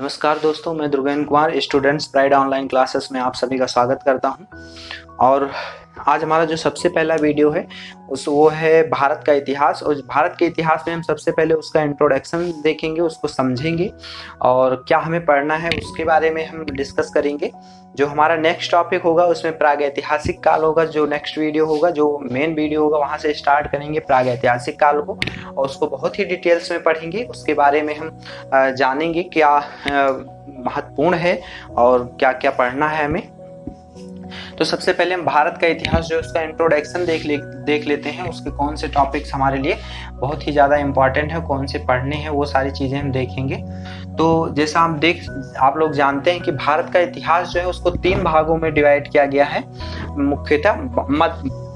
नमस्कार दोस्तों, मैं Durgendra Kumar students pride online classes में आप सभी का स्वागत करता हूं। और आज हमारा जो सबसे पहला वीडियो है वो है भारत का इतिहास। और भारत के इतिहास में हम सबसे पहले उसका इंट्रोडक्शन देखेंगे, उसको समझेंगे और क्या हमें पढ़ना है उसके बारे में हम डिस्कस करेंगे। जो हमारा नेक्स्ट टॉपिक होगा उसमें प्रागैतिहासिक काल होगा। जो नेक्स्ट वीडियो होगा, जो मेन वीडियो होगा, वहाँ से स्टार्ट करेंगे प्रागैतिहासिक काल को और उसको बहुत ही डिटेल्स में पढ़ेंगे। उसके बारे में हम जानेंगे क्या महत्वपूर्ण है और क्या क्या पढ़ना है हमें। तो सबसे पहले हम भारत का इतिहास जो उसका इंट्रोडक्शन देख लेते हैं। उसके कौन से टॉपिक्स हमारे लिए बहुत ही ज़्यादा इम्पॉर्टेंट है, कौन से पढ़ने हैं, वो सारी चीज़ें हम देखेंगे। तो जैसा आप लोग जानते हैं कि भारत का इतिहास जो है उसको 3 भागों में डिवाइड किया गया है, मुख्यतः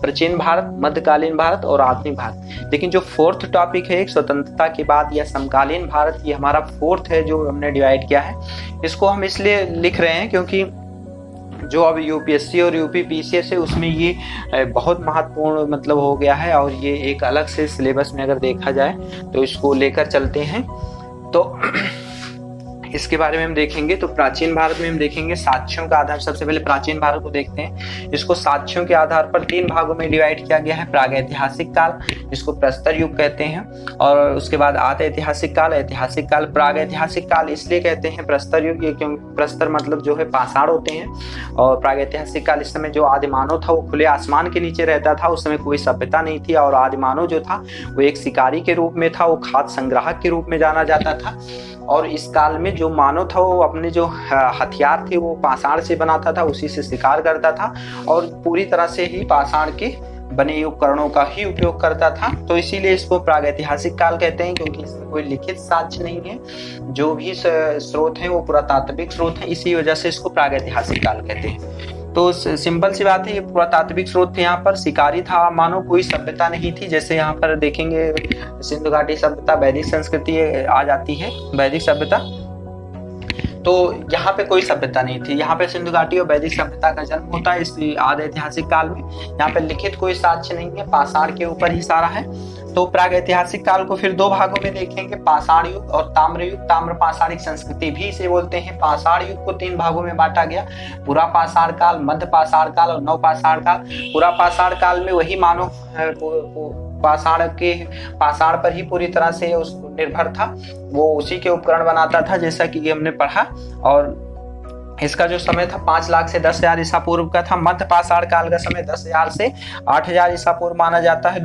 प्राचीन भारत, मध्यकालीन भारत और आधुनिक भारत। लेकिन जो 4th टॉपिक है, एक स्वतंत्रता के बाद या समकालीन भारत, ये हमारा 4th है जो हमने डिवाइड किया है। इसको हम इसलिए लिख रहे हैं क्योंकि जो अब यूपीएससी और यूपी पीसीएस है उसमें ये बहुत महत्वपूर्ण मतलब हो गया है और ये एक अलग से सिलेबस में अगर देखा जाए तो इसको लेकर चलते हैं। तो इसके बारे में हम देखेंगे। तो प्राचीन भारत में हम देखेंगे साक्ष्यों का आधार। सबसे पहले प्राचीन भारत को देखते हैं। इसको साक्ष्यों के आधार पर 3 भागों में डिवाइड किया गया है। प्रागैतिहासिक काल, जिसको प्रस्तर युग कहते हैं, और उसके बाद आद ऐतिहासिक काल, ऐतिहासिक काल। प्रागैतिहासिक काल इसलिए कहते हैं प्रस्तर युग, ये क्योंकि प्रस्तर मतलब जो है पाषाण होते हैं, और प्रागैतिहासिक काल इस समय जो आदिमानव था वो खुले आसमान के नीचे रहता था। उस समय कोई सभ्यता नहीं थी और आदिमानव जो था वो एक शिकारी के रूप में था, वो खाद्य संग्राहक के रूप में जाना जाता था। और इस काल में जो मानव था वो अपने जो हथियार थे वो पाषाण से बनाता था, उसी से शिकार करता था और पूरी तरह से ही पाषाण के बने उपकरणों का ही उपयोग करता था। तो इसीलिए इसको प्रागैतिहासिक काल कहते हैं, क्योंकि इसमें कोई लिखित साक्ष्य नहीं है। जो भी स्रोत हैं वो पुरातात्विक स्रोत हैं, इसी वजह से इसको प्रागैतिहासिक काल कहते हैं। तो सिंपल सी बात है, ये पुरातात्विक स्रोत थे। यहाँ पर शिकारी था मानो, कोई सभ्यता नहीं थी। जैसे यहाँ पर देखेंगे सिंधु घाटी सभ्यता, वैदिक संस्कृति आ जाती है, वैदिक सभ्यता। तो यहाँ पे कोई सभ्यता नहीं थी। यहाँ पे सिंधु घाटी और वैदिक सभ्यता का जन्म होता है इस आदि ऐतिहासिक काल में। यहाँ पे लिखित कोई साक्ष्य नहीं है, पाषाण के ऊपर ही सारा है। तो प्रागैतिहासिक काल को फिर 2 भागों में देखेंगे, पाषाण युग और ताम्र युग। ताम्र पाषाणिक संस्कृति भी इसे बोलते हैं। पाषाण युग को 3 भागों में बांटा गया, पुरा पाषाण काल, मध्य पाषाण काल और नव पाषाण काल। पुरा पाषाण काल में वही मानव पाषाण पर ही पूरी तरह से निर्भर था, वो उसी के उपकरण बनाता था, जैसा कि हमने पढ़ा। और इसका जो समय था 5 लाख से 10,000 ईसा पूर्व का था। मध्य पाषाण काल का समय 10,000 से 8,000 ईसा पूर्व माना जाता है,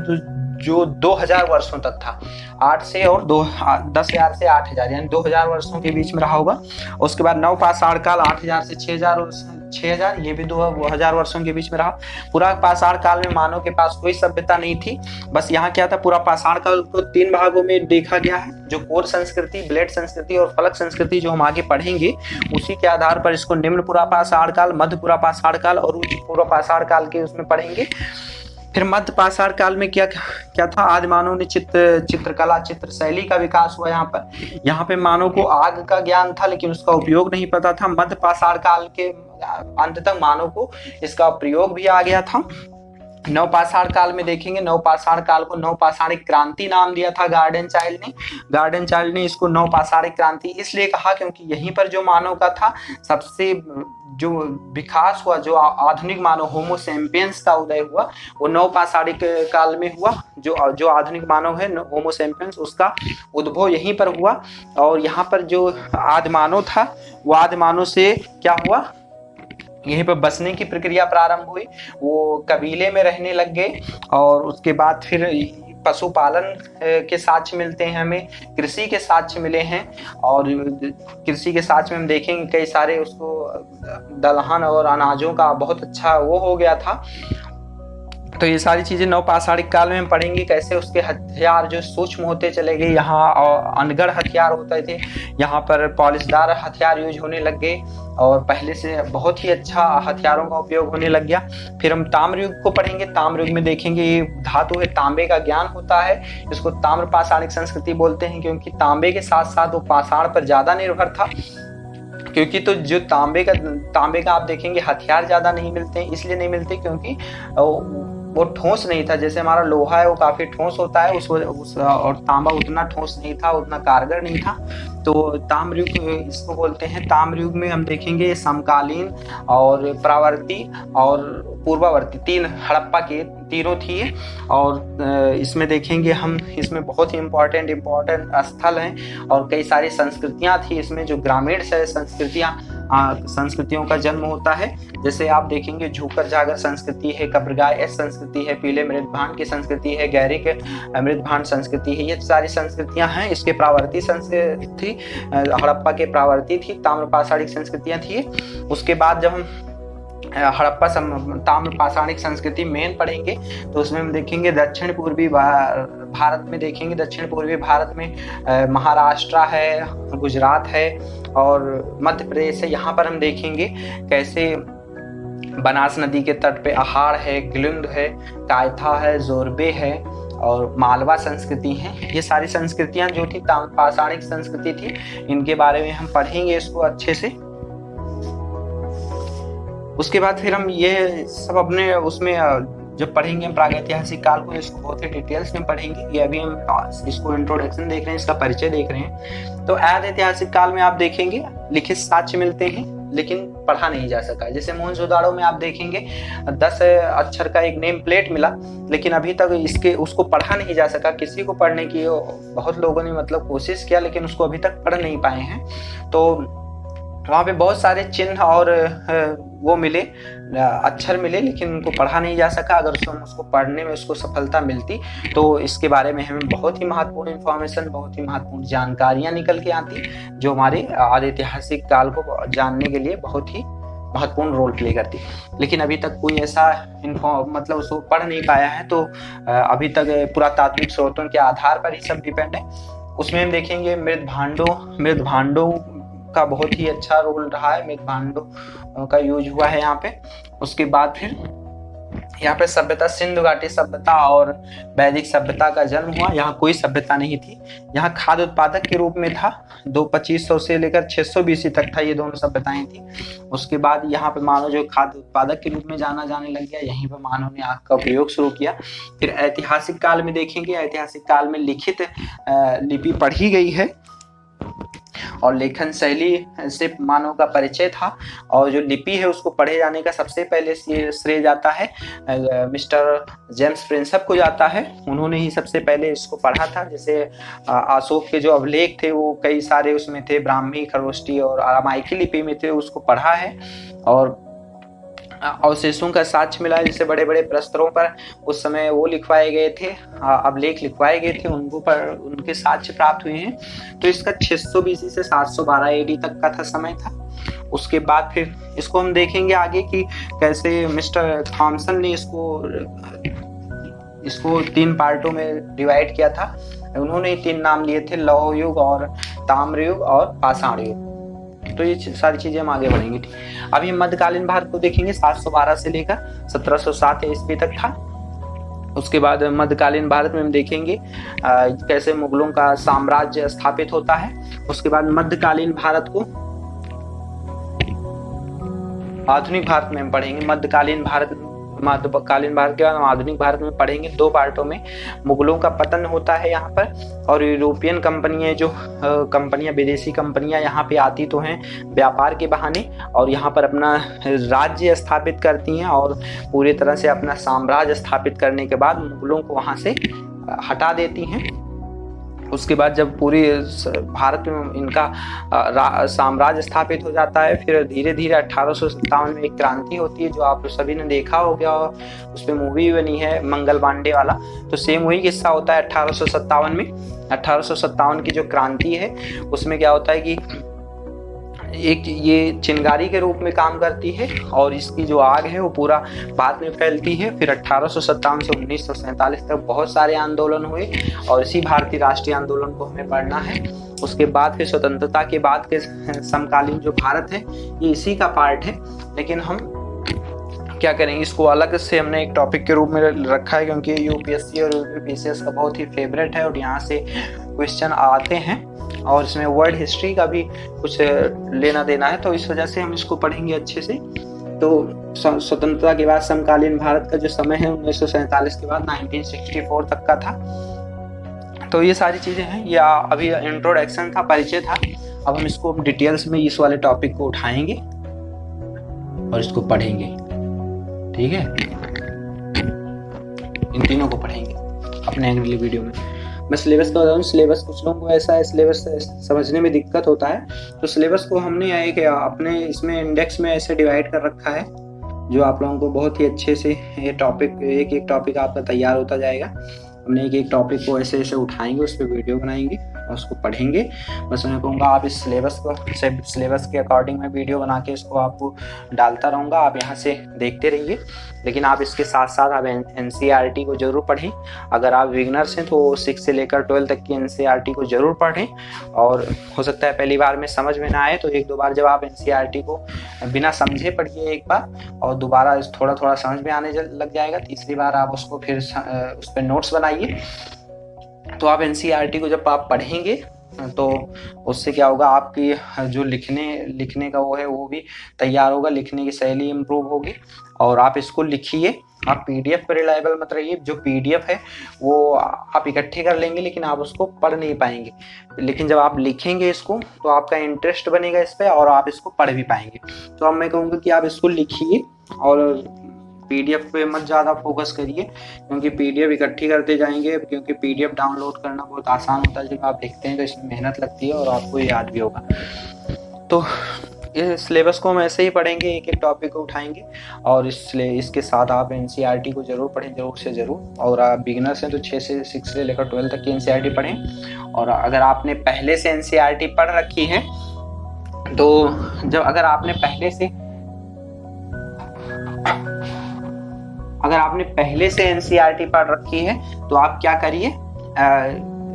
जो 2000 वर्षों तक था। 10,000 से 8,000 यानी 2000 वर्षों के बीच में रहा होगा। उसके बाद नव पाषाण काल 8,000 से 6,000, ये भी 2000 वर्षों के बीच में रहा। पूरा पाषाण काल में मानव के पास कोई सभ्यता नहीं थी। बस यहाँ क्या था, पूरा पाषाण काल को 3 भागों में देखा गया है। जो कोर संस्कृति, ब्लेड संस्कृति और फलक संस्कृति जो हम आगे पढ़ेंगे, उसी के आधार पर इसको निम्न पुरा पाषाण काल, मध्य पुरा पाषाण काल और उच्च पूर्व पाषाण काल के उसमें पढ़ेंगे। फिर मध्य पाषाण काल में क्या था, आदि मानव ने चित्रकला, चित्र शैली का विकास हुआ। यहाँ पे मानव को आग का ज्ञान था लेकिन उसका उपयोग नहीं पता था। मध्य पाषाण काल के अंत तक मानव को इसका प्रयोग भी आ गया था। नव पाषाण काल में देखेंगे, नव पाषाण काल को नव पाषाणिक क्रांति नाम दिया था गार्डन चाइल्ड ने इसको नव पाषाणिक क्रांति इसलिए कहा क्योंकि यहीं पर जो मानव का था सबसे जो विकास हुआ, जो आधुनिक मानव होमो सैपियंस का उदय हुआ, वो नव पाषाणिक काल में हुआ। जो आधुनिक मानव है होमो सैपियंस, उसका उद्भव यहीं पर हुआ। और यहाँ पर जो आदि मानव था वो आदि मानव से क्या हुआ, यहीं पर बसने की प्रक्रिया प्रारंभ हुई। वो कबीले में रहने लग गए और उसके बाद फिर पशुपालन के साक्ष्य मिलते हैं हमें, कृषि के साक्ष्य मिले हैं। और कृषि के साक्ष्य में हम देखेंगे कई सारे उसको दलहन और अनाजों का बहुत अच्छा वो हो गया था। तो ये सारी चीजें नव पाषाणिक काल में हम पढ़ेंगे, कैसे उसके हथियार जो सूक्ष्म होते चले गए। यहाँ अनगढ़ हथियार होते थे, यहाँ पर पॉलिशदार हथियार यूज होने लग गए और पहले से बहुत ही अच्छा हथियारों का उपयोग होने लग गया। फिर हम ताम्र युग को पढ़ेंगे। ताम्र युग में देखेंगे ये धातु है, तांबे का ज्ञान होता है, इसको ताम्र पाषाणिक संस्कृति बोलते हैं, क्योंकि तांबे के साथ साथ वो पाषाण पर ज्यादा निर्भर था। क्योंकि तो जो तांबे का आप देखेंगे हथियार ज्यादा नहीं मिलते हैं, इसलिए नहीं मिलते क्योंकि वो ठोस नहीं था। जैसे हमारा लोहा है वो काफी ठोस होता है, और तांबा उतना ठोस नहीं था, उतना कारगर नहीं था। तो ताम्रयुग इसको बोलते हैं। ताम्रयुग में हम देखेंगे समकालीन और प्रावर्ती और पूर्वावर्ती, तीन हड़प्पा के तीनों थी। और इसमें देखेंगे हम, इसमें बहुत ही इम्पोर्टेंट स्थल हैं और कई सारी संस्कृतियां थी इसमें, जो ग्रामीण से संस्कृतियों का जन्म होता है। जैसे आप देखेंगे झूकर झागर संस्कृति है, कब्रगाह संस्कृति है, पीले मृदभांड की संस्कृति है, गहरे के मृदभांड संस्कृति है। ये सारी संस्कृतियां हैं। इसके प्रावर्ती संस्कृति थी, हड़प्पा के प्रावर्ती थी, ताम्र पाषाणिक संस्कृतियां थी। उसके बाद जब हम हड़प्पा ताम्र पाषाणिक संस्कृति मेन पढ़ेंगे तो उसमें हम देखेंगे दक्षिण पूर्वी भारत में, देखेंगे दक्षिण पूर्वी भारत में महाराष्ट्र है, गुजरात है और मध्य प्रदेश है। यहाँ पर हम देखेंगे कैसे बनास नदी के तट पे अहाड़ है, गिलिंद है, कायथा है, जोरबे है और मालवा संस्कृति है। ये सारी संस्कृतियां जो थी पाषाणिक संस्कृति थी, इनके बारे में हम पढ़ेंगे इसको अच्छे से। उसके बाद फिर हम ये सब अपने उसमें जब पढ़ेंगे हम प्रागैतिहासिक काल को, इसको बहुत ही डिटेल्स में पढ़ेंगे। ये अभी हम इसको इंट्रोडक्शन देख रहे हैं, इसका परिचय देख रहे हैं। तो ऐतिहासिक काल में आप देखेंगे लिखित साक्ष्य मिलते हैं लेकिन पढ़ा नहीं जा सका। जैसे मोहनजोदाड़ो में आप देखेंगे 10 अक्षर का एक नेम प्लेट मिला, लेकिन अभी तक उसको पढ़ा नहीं जा सका। किसी को पढ़ने की बहुत लोगों ने मतलब कोशिश किया, लेकिन उसको अभी तक पढ़ नहीं पाए हैं। तो वहाँ पे बहुत सारे चिन्ह और वो मिले, अक्षर मिले, लेकिन उनको पढ़ा नहीं जा सका। अगर उसको पढ़ने में उसको सफलता मिलती तो इसके बारे में हमें बहुत ही महत्वपूर्ण इंफॉर्मेशन, बहुत ही महत्वपूर्ण जानकारियां निकल के आती, जो हमारे ऐतिहासिक काल को जानने के लिए बहुत ही महत्वपूर्ण रोल प्ले करती। लेकिन अभी तक कोई ऐसा मतलब उसको पढ़ नहीं पाया है। तो अभी तक पुरातात्विक स्रोतों के आधार पर ही सब डिपेंड है। उसमें हम देखेंगे मृदभांडों का बहुत ही अच्छा रोल रहा है, मृदभांडों का यूज हुआ है यहाँ पे। उसके बाद फिर यहाँ पे सभ्यता, सिंधु घाटी सभ्यता और वैदिक सभ्यता का जन्म हुआ। यहाँ कोई सभ्यता नहीं थी, यहाँ खाद्य उत्पादक के रूप में था। 2500 से लेकर 600 BC तक था, ये दोनों सभ्यताएं थी। उसके बाद यहाँ पे मानव जो खाद्य उत्पादक के रूप में जाना जाने लग गया, यहीं पे मानव ने आग का उपयोग शुरू किया। फिर ऐतिहासिक काल में देखेंगे, ऐतिहासिक काल में लिखित लिपि पढ़ी गई है और लेखन शैली से मानव का परिचय था। और जो लिपि है उसको पढ़े जाने का सबसे पहले श्रेय जाता है मिस्टर जेम्स प्रिंसप को जाता है। उन्होंने ही सबसे पहले इसको पढ़ा था। जैसे अशोक के जो अभिलेख थे वो कई सारे उसमें थे, ब्राह्मी, खरोष्टी और अरामाइकी लिपि में थे, उसको पढ़ा है। और अवशेषों का साक्ष्य मिला है, जैसे बड़े बड़े प्रस्तरों पर उस समय वो लिखवाए गए थे, अभिलेख लिखवाए गए थे, उनको पर उनके साक्ष्य प्राप्त हुए हैं। तो इसका 600 BC से 712 AD तक का था समय था। उसके बाद फिर इसको हम देखेंगे आगे कि कैसे मिस्टर थॉमसन ने इसको 3 पार्टों में डिवाइड किया था। उन्होंने 3 नाम लिए थे, लौह युग और ताम्रयुग और पाषाण युग। तो ये सारी चीजें हम आगे बढ़ेंगे। ठीक, अभी मध्यकालीन भारत को देखेंगे, 712 से लेकर 1707 ईस्वी तक था। उसके बाद मध्यकालीन भारत में हम देखेंगे कैसे मुगलों का साम्राज्य स्थापित होता है। उसके बाद मध्यकालीन भारत को आधुनिक भारत में हम पढ़ेंगे। मध्यकालीन भारत के बाद हम आधुनिक भारत में पढ़ेंगे। 2 पार्टों में मुगलों का पतन होता है यहाँ पर, और यूरोपियन कंपनियां, जो कंपनियां, विदेशी कंपनियां यहाँ पे आती तो हैं व्यापार के बहाने, और यहाँ पर अपना राज्य स्थापित करती हैं और पूरी तरह से अपना साम्राज्य स्थापित करने के बाद मुगलों को वहाँ से हटा देती हैं। उसके बाद जब पूरी भारत में इनका साम्राज्य स्थापित हो जाता है, फिर धीरे धीरे 1857 में एक क्रांति होती है, जो आप सभी ने देखा हो गया, उस पर मूवी बनी है मंगल पांडे वाला। तो सेम वही किस्सा होता है 1857 में। 1857 की जो क्रांति है उसमें क्या होता है कि एक ये चिंगारी के रूप में काम करती है और इसकी जो आग है वो पूरा भारत में फैलती है। फिर 1857 से 1947 तक बहुत सारे आंदोलन हुए और इसी भारतीय राष्ट्रीय आंदोलन को हमें पढ़ना है। उसके बाद फिर स्वतंत्रता के बाद के समकालीन जो भारत है ये इसी का पार्ट है, लेकिन हम क्या करेंगे, इसको अलग से हमने एक टॉपिक के रूप में रखा है, क्योंकि यूपीएससी और यूपीपीसीएस का बहुत ही फेवरेट है और यहाँ से क्वेश्चन आते हैं और इसमें वर्ल्ड हिस्ट्री का भी कुछ लेना देना है, तो इस वजह से हम इसको पढ़ेंगे अच्छे से। तो स्वतंत्रता के बाद समकालीन भारत का जो समय है 1947 के बाद 1964 तक का था। तो ये सारी चीज़ें हैं, या अभी इंट्रोडक्शन था, परिचय था। अब हम इसको डिटेल्स में इस वाले टॉपिक को उठाएंगे और इसको पढ़ेंगे, ठीक है। इन तीनों को पढ़ेंगे अपने अगले वीडियो में। मैं सिलेबस का बताऊँ, सिलेबस कुछ लोगों को ऐसा है सिलेबस समझने में दिक्कत होता है, तो सिलेबस को हमने एक अपने इसमें इंडेक्स में ऐसे डिवाइड कर रखा है जो आप लोगों को बहुत ही अच्छे से ये टॉपिक, एक एक टॉपिक आपका तैयार होता जाएगा। हमने एक एक टॉपिक को ऐसे ऐसे उठाएंगे, उस पर वीडियो बनाएंगे और उसको पढ़ेंगे। बस मैं कहूँगा आप इस सिलेबस के अकॉर्डिंग मैं वीडियो बना के इसको आपको डालता रहूँगा, आप यहाँ से देखते रहिए। लेकिन आप इसके साथ साथ आप NCERT को जरूर पढ़ें। अगर आप बिगिनर्स हैं तो 6 से लेकर 12 तक की NCERT को जरूर पढ़ें, और हो सकता है पहली बार में समझ में ना आए तो एक दो बार जब आप NCERT को बिना समझे पढ़िए एक बार, और दोबारा थोड़ा थोड़ा समझ में आने लग जाएगा, तीसरी बार आप उसको फिर उस पर नोट्स बनाइए। तो आप NCERT को जब आप पढ़ेंगे तो उससे क्या होगा, आपकी जो लिखने का वो है वो भी तैयार होगा, लिखने की शैली इम्प्रूव होगी। और आप इसको लिखिए, आप PDF पर रिलायबल मत रहिए। जो PDF है वो आप इकट्ठे कर लेंगे लेकिन आप उसको पढ़ नहीं पाएंगे, लेकिन जब आप लिखेंगे इसको तो आपका इंटरेस्ट बनेगा इस पर और आप इसको पढ़ भी पाएंगे। तो अब मैं कहूँगा कि आप इसको लिखिए और PDF पे मत ज़्यादा फोकस करिए, क्योंकि PDF इकट्ठी करते जाएंगे, क्योंकि PDF डाउनलोड करना बहुत आसान होता है। जब आप देखते हैं तो इसमें मेहनत लगती है और आपको याद भी होगा। तो ये सिलेबस को हम ऐसे ही पढ़ेंगे, एक एक टॉपिक को उठाएंगे, और इसके साथ आप NCERT को जरूर पढ़ें, जरूर से जरूर। और आप बिगिनर्स हैं तो 6 से लेकर 12 तक की NCERT पढ़ें। और अगर आपने पहले से NCERT पढ़ रखी है तो अगर आपने पहले से NCERT पढ़ रखी है तो आप क्या करिए,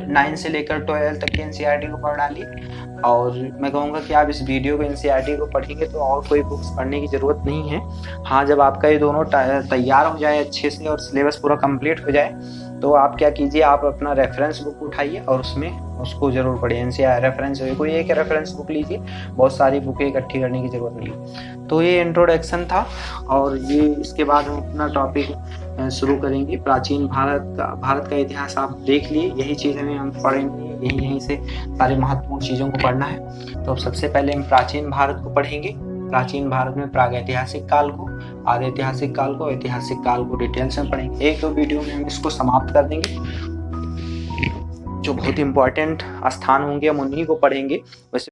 9 से लेकर 12 तक की NCERT को पढ़ डालिए। और मैं कहूँगा कि आप इस वीडियो को NCERT को पढ़ेंगे तो और कोई बुक्स पढ़ने की ज़रूरत नहीं है। हाँ, जब आपका ये दोनों तैयार हो जाए अच्छे से और सिलेबस पूरा कंप्लीट हो जाए तो आप क्या कीजिए, आप अपना रेफरेंस बुक उठाइए और उसको ज़रूर पढ़िए। NCERT रेफरेंस कोई एक रेफरेंस बुक लीजिए, बहुत सारी बुकें इकट्ठी करने की ज़रूरत नहीं है। तो ये इंट्रोडक्शन था, और ये इसके बाद हम अपना टॉपिक शुरू करेंगे। प्राचीन भारत का इतिहास आप देख लिए, यही चीज़ें हम पढ़ेंगे, यहीं से सारी महत्वपूर्ण चीज़ों को पढ़ना है। तो सबसे पहले हम प्राचीन भारत को पढ़ेंगे। प्राचीन भारत में प्रागैतिहासिक काल को, आदि ऐतिहासिक काल को, ऐतिहासिक काल को डिटेल्स में पढ़ेंगे। एक दो वीडियो में हम इसको समाप्त कर देंगे। जो बहुत इंपॉर्टेंट स्थान होंगे हम उन्हीं को पढ़ेंगे। वैसे